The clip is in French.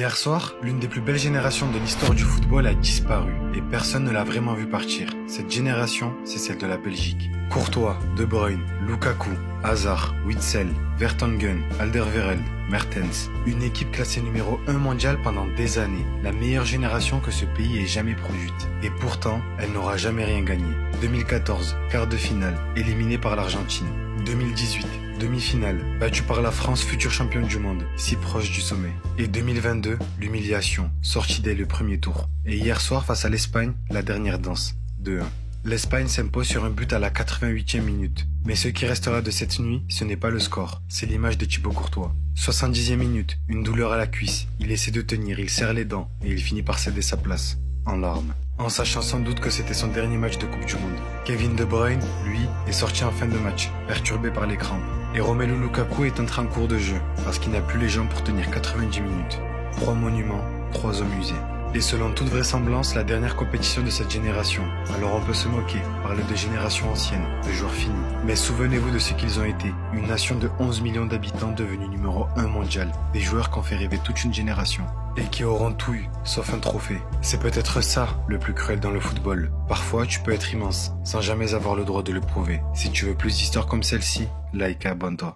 Hier soir, l'une des plus belles générations de l'histoire du football a disparu et personne ne l'a vraiment vu partir. Cette génération, c'est celle de la Belgique. Courtois, De Bruyne, Lukaku, Hazard, Witsel, Vertonghen, Alderweireld, Mertens. Une équipe classée numéro 1 mondial pendant des années. La meilleure génération que ce pays ait jamais produite. Et pourtant, elle n'aura jamais rien gagné. 2014, quart de finale, éliminé par l'Argentine. 2018, demi-finale, battu par la France, futur champion du monde, si proche du sommet. Et 2022, l'humiliation, sortie dès le premier tour. Et hier soir, face à l'Espagne, la dernière danse, 2-1. L'Espagne s'impose sur un but à la 88e minute. Mais ce qui restera de cette nuit, ce n'est pas le score, c'est l'image de Thibaut Courtois. 70e minute, une douleur à la cuisse, il essaie de tenir, il serre les dents, et il finit par céder sa place, en larmes. En sachant sans doute que c'était son dernier match de Coupe du Monde. Kevin De Bruyne, lui, est sorti en fin de match, perturbé par les crampes. Et Romelu Lukaku est entré en cours de jeu, parce qu'il n'a plus les jambes pour tenir 90 minutes. 3 monuments, 3 hommes usés. Et selon toute vraisemblance, la dernière compétition de cette génération. Alors on peut se moquer, parler de génération ancienne, de joueurs finis. Mais souvenez-vous de ce qu'ils ont été. Une nation de 11 millions d'habitants devenue numéro 1 mondial. Des joueurs qui ont fait rêver toute une génération. Et qui auront tout eu, sauf un trophée. C'est peut-être ça, le plus cruel dans le football. Parfois, tu peux être immense, sans jamais avoir le droit de le prouver. Si tu veux plus d'histoires comme celle-ci, like et abonne-toi.